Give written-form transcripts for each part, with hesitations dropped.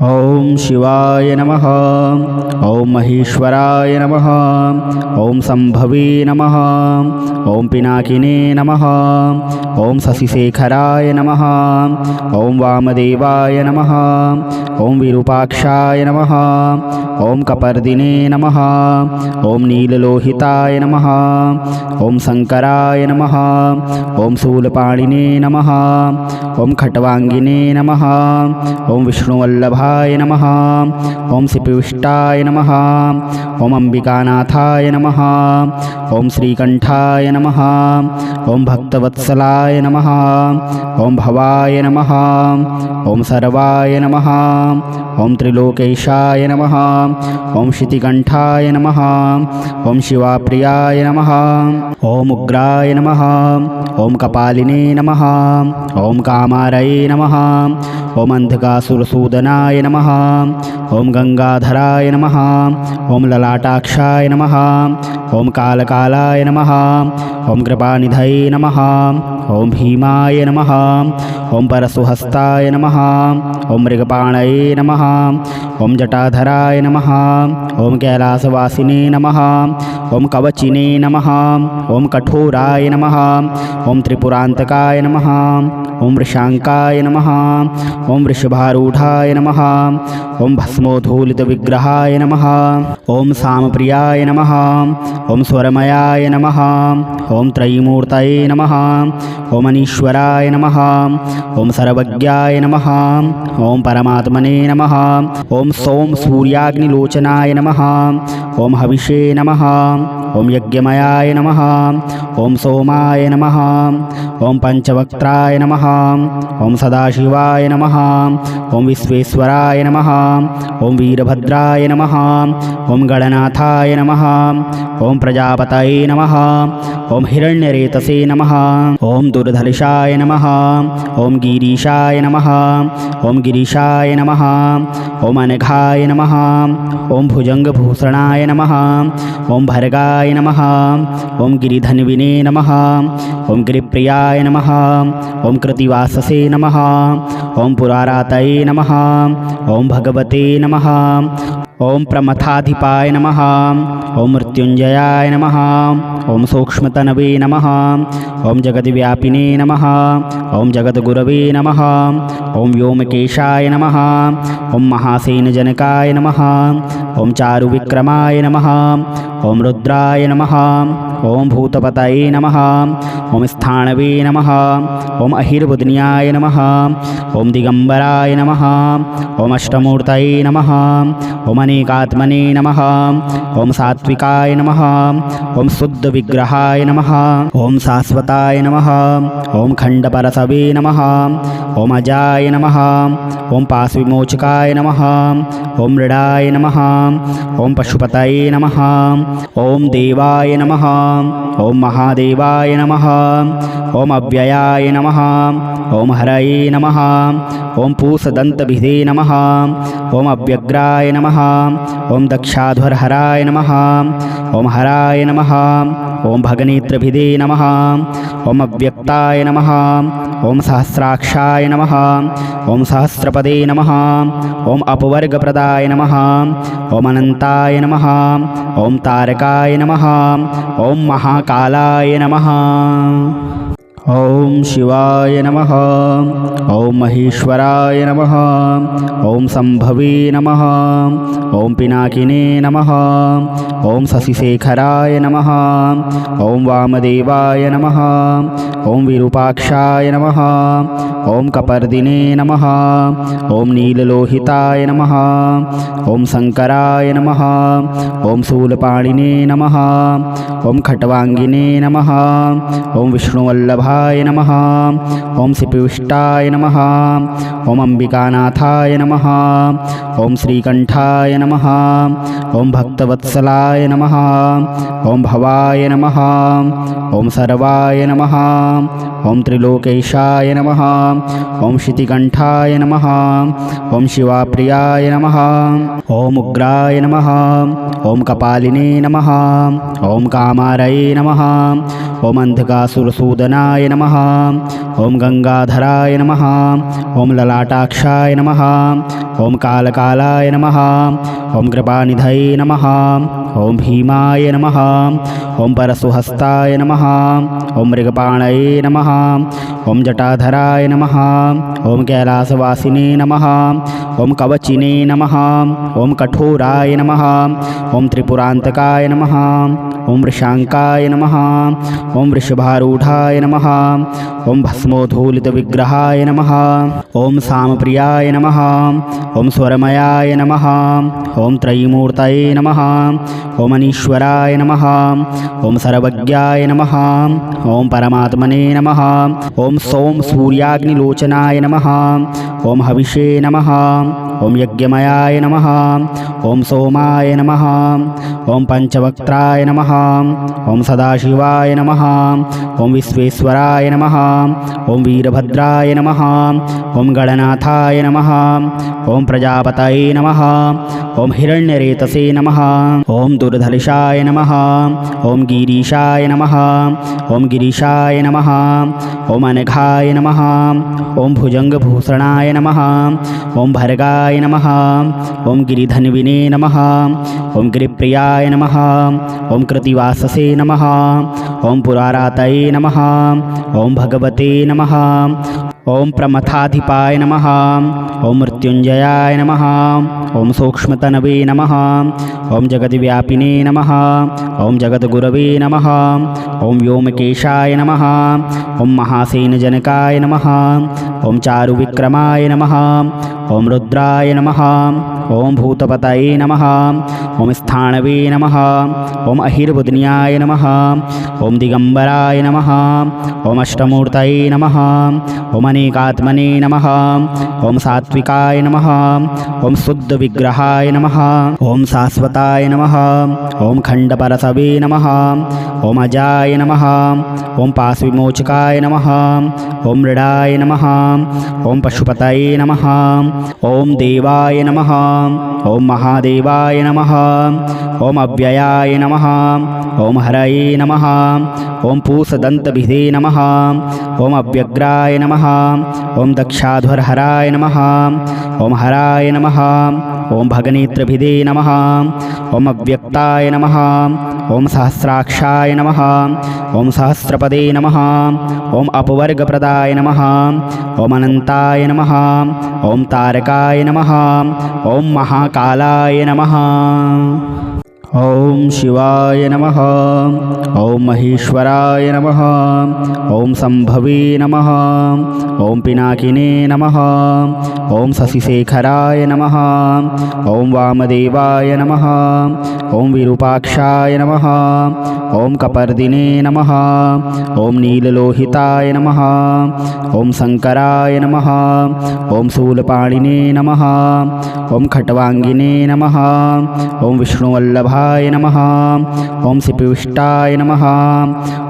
ओम शिवाय नमः। ओम महेश्वराय नमः। ओम संभवे नमः। ओम पिनाकिने नमः। ओम शशिशेखराय नमः। ओम वामदेवाय नमः। ओम विरूपाक्षाय नमः। ओम कपर्दिने नमः। ओम नीललोहिताय नमः। ओम शंकराय नमः। ओम शूलपाणिने नमः। ओम खट्वांगिने नमः। ओम विष्णुवल्लभाय नमः। ओम सिपिविष्टाय नमः। ओम अंबिकानाथाय नमः। ओम श्रीकंठाय नमः। ओम भक्तवत्सलाय नमः। ओम भवाय नमः। ओम सर्वाय नमः। ओम त्रिलोकेशाय नमः। ओम शितिकंठाय नमः। ओम शिवाप्रियाय नमः। ओम उग्राय नमः। ओम कपालिने नमः। ओम कामारये नमः। ओम अंधकासुरसूदनाय नमः। ओम गंगाधराय नमः। ओम ललाटाक्षाय नमः। ओम कालकालाय नमः। ओम कृपानिधये नमः। ओम भीमाय नमः। ओम परशुहस्ताय नमः। ओम मृगपाणये नमः। ओम जटाधराय नमः। ओम कैलासवासिने नमः। ओम कवचिने नमः। ओम कठोराय नमः। ओम त्रिपुरांतकाय नमः। ओम वृषांकाय नमः। ओम वृषभारूढ़ाय नमः। ओम भस्मोद्धूलितविग्रहाय नमः। ओम सामप्रियाय नमः। ओम स्वरमयाय नमः। ओम त्रयीमूर्तये नमः। ओम अनीश्वराय नमः। ओम सर्वज्ञाय नमः। ओम परमात्मने नमः। ओम सोम सूर्याग्निलोचनाय नमः। ओम हविषे नमः। ओम यज्ञमयाय नमः। ओम सोमाय नमः। ओम पंचवक्त्राय नमः। ओम सदाशिवाय नमः। ओम विश्वेश्वराय नमः। ओम वीरभद्राय नमः। ओम गणनाथाय नमः। ओम प्रजापतये नमः। ओम हिरण्यरेतसे नमः। ओम दुर्धर्षाय नमः। ओम गिरीशाय नमः। ओम गिरीशाय नमः। ओम अनघाय नमः। ओम भुजंगभूषणाय नमः। ओम भर्गाय नमः। ओम गिरिधन्विने नमः। ओम गिरिप्रियाय नमः। ओम कृतिवाससे नमः। ओम पुरारातये नमः। ओम भगवते नमः। ओम प्रमथाधिपाय नमः। ओम मृत्युंजयाय नमः। ओम सूक्ष्मतनवे नमः। ओम जगद्व्यापिने नमः। ओम जगद्गुरवे नमः। ओम व्योमकेशाय नमः। ओम महासेनजनकाय नमः। ओम चारुविक्रमाय नमः। ओम रुद्राय नमः। ओम भूतपतये नमः। ओम स्थाणवे नमः। ओम अहिर्बुध्न्याय नमः। ओम दिगंबराय नमः। ओम अष्टमूर्तये नमः। ओम अनेकात्मने नमः। ओम सात्विकाय नमः। ओम शुद्ध विग्रहाय नमः। ओम शाश्वताय नमः। ओम खंडपरसवे नमः। ओम अजाय नमः। ओम पाशविमोचकाय नमः। ओम मृडाय नमः। ओम पशुपतये नमः। ओम देवाय नमः। ओम महादेवाय नमः। ओम अव्ययाय नमः। ओम हरये नमः। ओम पूषदन्तभिधे नमः। ओम अव्यग्राय नमः। ओम दक्षाध्वरहराय नमः। ओम हराय नमः। ओम भगनेत्रभिधे नमः। ओम अव्यक्ताय नमः। ओम सहस्राक्षाय नमः। ओम सहस्रपदे नमः। ओम अपवर्गप्रदाय नमः। ओम अनंताय नमः। ओम तारकाय नमः। ओम महाकालाय नमः। ओम शिवाय नमः। ओम महेश्वराय नमः। ओम संभवे नमः। ओम पिनाकिने नमः। ओम शशिशेखराय नमः। ओम वामदेवाय नमः। ओम विरूपाक्षाय नमः। ओम कपर्दिने नमः। ओम नीललोहिताय नमः। ओम शंकराय नमः। ओम शूलपाणिने नमः। ओम खट्वांगिने नमः। ओम विष्णुवल्लभाय नमः। ओम सिपिविष्टाय नमः। ओम अंबिकानाथाय नमः। ओम श्रीकंठाय नमः। ओम भक्तवत्सलाय नमः। ओम भवाय नमः। ओम सर्वाय नमः। ओम त्रिलोकेशाय नमः। ओम शितिकंठाय नमः। ओम शिवाप्रियाय नमः। ओम उग्राय नमः। ओम कपालिने नमः। ओम कामारये नमः। ओम अंधकासुरसूदनाय लोचनाय नमः। ओम गंगाधराय नमः। ओम ललाटाक्षाय नमः। ओम कालकालाय नमः। ओम कृपानिधये नमः। ओम भीमाय नमः। ओम परशुहस्ताय नमः। ओम मृगपाणये नमः। ओम जटाधराय नमः। ओम कैलासवासिने नमः। ओम कवचिने नमः। ओम कठोराय नमः। ओम त्रिपुरांतकाय नमः। ओम वृषांकाय नमः। ओम वृषभारूढ़ाय नमः। ओम भस्मोद्धूलितविग्रहाय नमः। ओम सामप्रियाय नमः। ओम स्वरमयाय नमः। ओम त्रयीमूर्तये नमः। ओम अनीश्वराय नमः। ओम सर्वज्ञाय नमः। ओम परमात्मने नमः। ओम सोम सूर्याग्निलोचनाय नमः। ओम हविषे नमः। ओम यज्ञमयाय नमः। ओम सोमाय नमः। ओम पंचवक्त्राय नमः। ओम सदाशिवाय नमः। ओम विश्वेश्वराय नमः। ओम वीरभद्राय नमः। ओम गणनाथाय नमः। ओम प्रजापतये नमः। ओम हिरण्यरेतसे नमः। ओम दुर्धर्षाय नमः। ओम गिरीशाय नमः। ओम गिरीशाय नमः। ओम अनघाय नमः। ओम भुजंगभूषणाय नमः। ओम भर्गाय नमः। ओम गिरिधन्विने नमः। ओम गिरिप्रियाय नमः। ओम कृतिवाससे नमः। ओम पुरारातये नमः। ओम भगवते नमः। ओम प्रमथाधिपाय नमः। ओम मृत्युंजयाय नमः। ओम सूक्ष्मतनवे नमः। ओम जगद्व्यापिने नमः। ओम जगद्गुरवे नमः। ओम व्योमकेशाय नमः। ओम महासेनजनकाय नमः। ओम चारुविक्रमाय नमः। ओम रुद्राय नमः। ओम भूतपतये नमः। ओम स्थाणवे नमः। ओम अहिर्बुध्न्याय नमः। ओम दिगंबराय नमः। ओम अष्टमूर्तये नमः। ओम अनेकात्मने नमः। ओम सात्विकाय नमः। ओम शुद्ध विग्रहाय नमः। ओम शाश्वताय नमः। ओम खंडपरसवे नमः। ओम अजाय नमः। ओम पाशविमोचकाय नमः। ओम मृडाय नमः। ओम पशुपतये नमः। ओम देवाय नमः। ओम महादेवाय नमः। ओम अव्ययाय नमः। ओम हरये नमः। ओम पूषदन्तभिधे नमः। ओम अव्यग्राय नमः। ओम दक्षाध्वरहराय नमः। ओम हराय नमः। ओम भगनेत्रभिदे नमः। ओम अव्यक्ताय नमः। ओम सहस्राक्षाय नमः। ओम सहस्रपदे नमः। ओम अपवर्गप्रदाय नमः। ओम अनंताय नमः। ओम तारकाय नमः। ओम महाकालाय नमः। ओम शिवाय नमः। ओम महेश्वराय नमः। ओम संभवे नमः। ओम पिनाकिने नमः। ओम शशिशेखराय नमः। ओम वामदेवाय नमः। ओम विरूपाक्षाय नमः। ओम कपर्दिने नमः। ओम नीललोहिताय नमः। ओम शंकराय नमः। ओम शूलपाणिने नमः। ओम खट्वांगिने नमः। ओम विष्णुवल्लभाय नमः। ओम सिपिविष्टाय नमः।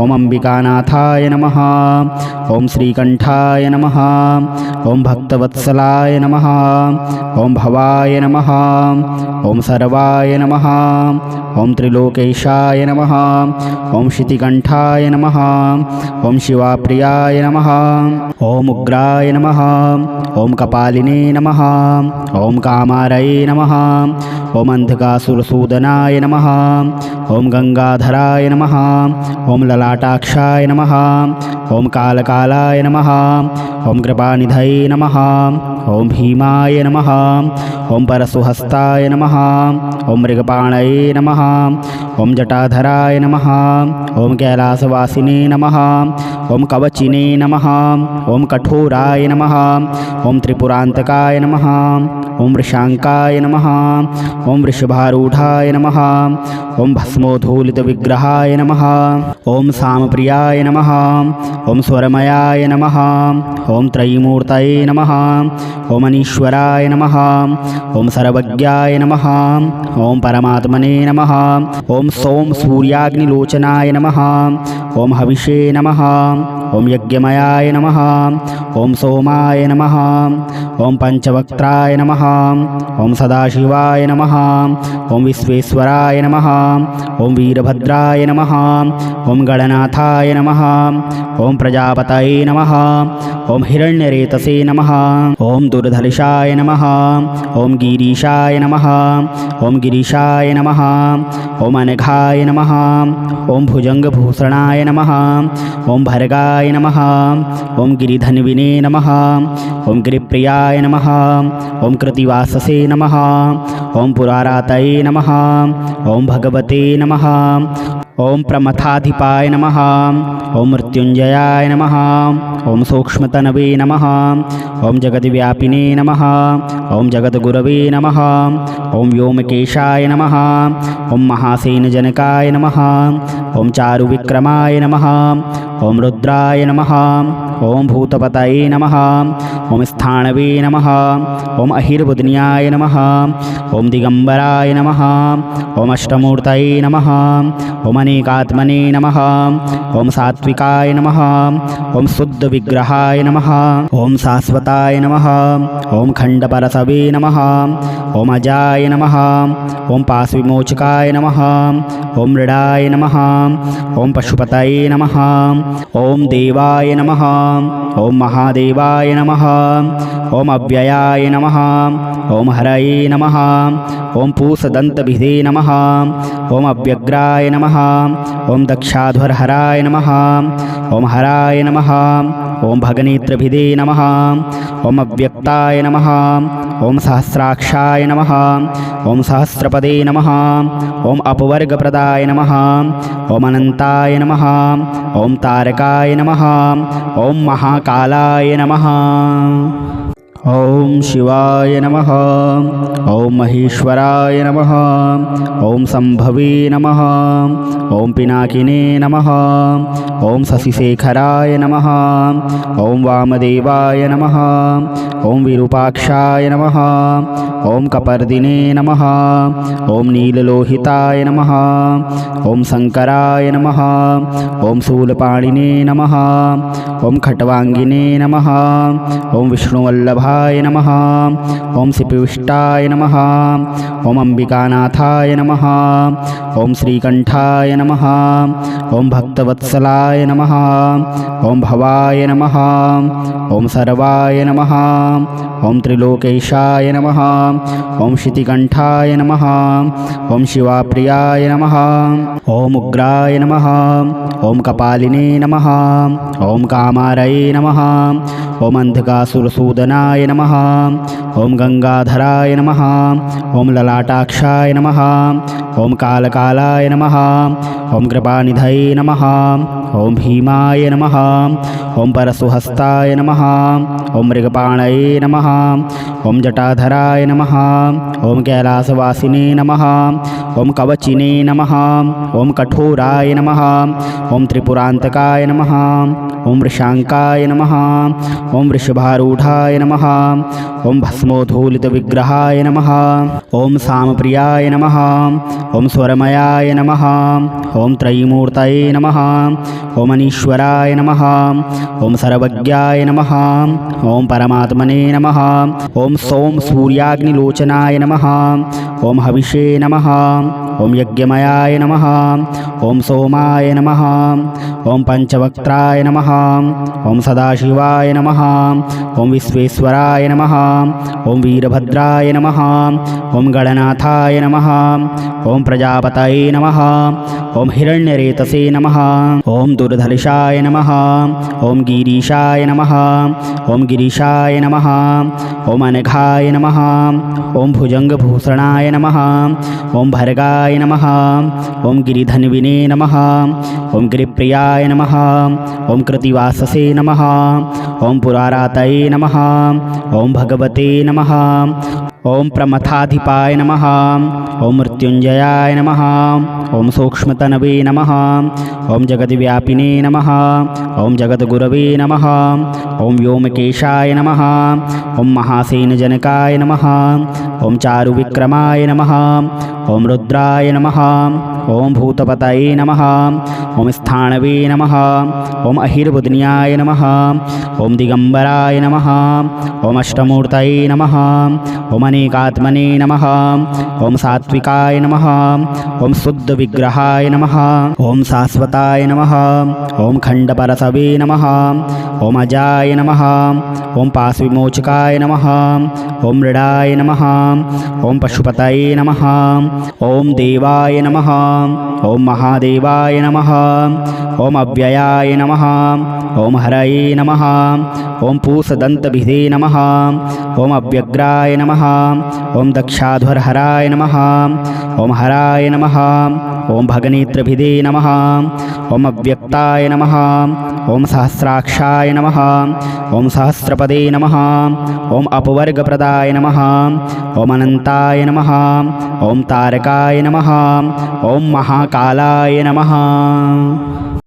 ओम अंबिकानाथाय नमः। ओम श्रीकंठाय नमः। ओम भक्तवत्सलाय नमः। ओम भवाय नमः। ओम सर्वाय नमः। ओम त्रिलोकेशाय नमः। ओम शितिकंठाय नमः। ओम शिवाप्रियाय नमः। ओम उग्राय नमः। ओम कपालिने नमः। ओम कामारये नमः। ओम अंधकासुरसूदनाय नमः। ओम गंगाधराय नमः। ओम ललाटाक्षाय नमः। ओम कालकालाय नमः। ओम कृपानिधये नमः। ओम भीमाय नमः। ओम परशुहस्ताय नमः। ओम मृगपाणये नमः। ओम जटाधराय नमः। ओम कैलासवासिने नमः। ओम कवचिने नमः। ओम कठोराय नमः। ओम त्रिपुरांतकाय नमः। ओम वृषांकाय नमः। ओम वृषभारूढ़ाय नमः। ओम भस्मोद्धूलितविग्रहाय नमः। ओम सामप्रियाय नमः। ओम स्वरमयाय नमः। ओम त्रयीमूर्तये नमः। ओम अनीश्वराय नमः। ओम सर्वज्ञाय नमः। ओम परमात्मने नमः। ओम सोम सूर्याग्निलोचनाय नमः। ओम हविषे नमः। ओम यज्ञमयाय नमः। ओम सोमाय नमः। ओम पंचवक्त्राय नमः। ओम सदाशिवाय नमः। ओम विश्वेश्वराय महेश्वराय नमः। ओम वीरभद्राय नमः। ओम गणनाथाय नमः। ओम प्रजापतये नमः। ओम हिरण्यरेतसे नमः। ओम दुर्धर्षाय नमः। ओम गिरीशाय नमः। ओम गिरीशाय नमः। ओम अनघाय नमः। ओम भुजंगभूषणाय नमः। ओम भर्गाय नमः। ओम गिरिधन्विने नमः। ओम गिरिप्रियाय नमः। ओम कृतिवाससे नमः। ओम पुरारातये नमः। ओम भगवते नमः। ओम प्रमथाधिपाय नमः। ओम मृत्युंजयाय नमः। ओम सूक्ष्मतनवे नमः। ओम जगद्व्यापिने नमः। ओम जगद्गुरवे नमः। ओम व्योमकेशाय नमः। ओम महासेनजनकाय नमः। ओम चारुविक्रमाय नमः। ओम रुद्राय नमः। ओम भूतपतये नमः। ओम स्थाणवे नमः। ओम अहिर्बुध्न्याय नमः। ओम दिगंबराय नमः। ओम अष्टमूर्तये नमः। ओम अनेकात्मने नमः। ओम सात्विकाय नमः। ओम शुद्ध विग्रहाय नमः। ओम शाश्वताय नमः। ओम खंडपरसवे नमः। ओम अजाय नमः। ओम पाशविमोचकाय नमः। ओम मृडाय नमः। ओम पशुपतये नमः। ओम देवाय नमः। ओम महादेवाय नमः। ओम अव्ययाय नमः। ओम हरये नमः। ओम पूषदन्तभिधे नमः। ओम अव्यग्राय नमः। ओम दक्षाध्वरहराय नमः। ओम हराय नमः। ओम भगनेत्रभिधे नमः। ओम अव्यक्ताय नमः। ओम सहस्राक्षाय नमः। ओम सहस्रपदे नमः। ओम अपवर्गप्रदाय नमः। ओम अनंताय नमः। ओम तारकाय नमः। ओम महाकालाय नमः। ओम शिवाय नमः। ओम महेश्वराय नमः। ओम संभवे नमः। ओम पिनाकिने नमः। ओम शशिशेखराय नमः। ओम वामदेवाय नमः। ओम विरूपाक्षाय नमः। ओम कपर्दिने नमः। ओम नीललोहिताय नमः। ओम शंकराय नमः। ओम शूलपाणिने नमः। ओम खट्वांगिने नमः। ओम विष्णुवल्लभाय नमः। ओम सिपिविष्टाय नमः। ओम अंबिकानाथाय नमः। ओम श्रीकंठाय नमः। ओम भक्तवत्सलाय नमः। ओम भवाय नमः। ओम सर्वाय नमः। ओम त्रिलोकेशाय नमः। ओम शितिकंठाय नमः। ओम शिवाप्रियाय नमः। ओम उग्राय नमः। ओम कपालिने नमः। ओम कामारये नमः। ओम अंधकासुरसूदनाय नमः। ओम गंगाधराय नमः। ओम ललाटाक्षाय नमः। ओम कालकालाय नमः। ओम कृपानिधये नमः। ओम भीमाय नमः। ओम परशुहस्ताय नमः। ओम मृगपाणये नमः। ओम जटाधराय नमः। ओम कैलासवासिने नमः। ओम कवचिने नमः। ओम कठोराय नमः। ओम त्रिपुरांतकाय नमः। ओम वृषांकाय नमः। ओम वृषभारूढ़ाय नमः। ओम भस्मोद्धूलितविग्रहाय नमः। ओम सामप्रियाय नमः। ओम स्वरमयाय नमः। ओम त्रयीमूर्तये नमः। ओम अनीश्वराय नमः। ओम सर्वज्ञाय नमः। ओम परमात्मने नमः। ओम सोम सूर्याग्निलोचनाय नमः। ओम हविषे नमः। ओम यज्ञमयाय नमः। ओम सोमाय नमः। ओम पंचवक्त्राय नमः। ओम सदाशिवाय नमः। ओम विश्वेश्वराय नमः। ओम वीरभद्राय नमः। ओम गणनाथाय नमः। ओम प्रजापतये नमः। ओम हिरण्यरेतसे नमः। ओम दुर्धर्षाय नमः। ओम गिरीशाय नमः। ओम गिरीशाय नमः। ओम अनघाय नमः। ओम भुजंगभूषणाय नमः। ओम भर्गाय नमः। ओम गिरिधन्विने नमः। ओम गिरिप्रियाय नमः। ओम कृतिवाससे नमः। ओम पुरारातये नमः। ओम भगवते नमः। ओम प्रमथाधिपाय नमः। ओम मृत्युंजयाय नमः। ओम सूक्ष्मतनवे नमः। ओम जगद्व्यापिने नमः। ओम जगद्गुरवे नमः। ओम व्योमकेशाय नमः। ओम महासेनजनकाय नमः। ओम चारुविक्रमाय नमः। ओम रुद्राय नमः। ओम भूतपतये नमः ओम स्थाणवे नमः ओम अहिर्बुध्न्याय नमः ओम दिगंबराय नमः ओम अष्टमूर्तये नमः ओम अनेकात्मने नमः ओम सात्विकाय नमः ओम शुद्ध विग्रहाय नमः ओम शाश्वताय नमः ओम खंडपरसवे नमः ओम अजाय नमः ओम पाशविमोचकाय नमः ओम मृडाय नमः ओम पशुपतये नमः ओम देवाय नमः ओम महादेवाय नमः ओम अव्ययाय नमः ओम हरये नमः ओम पूषदन्तभिधे नमः ओम अव्यग्राय नमः ओम दक्षाध्वरहराय नमः ओम हराय नमः ओम भगनेत्रभिधे नमः ओम अव्यक्ताय नमः ओम सहस्राक्षाय नमः ओम सहस्रपदे नमः ओम अपवर्गप्रदाय नमः ओम अनन्ताय नमः ओम तारकाय नमः ओम महाकालाय नमः।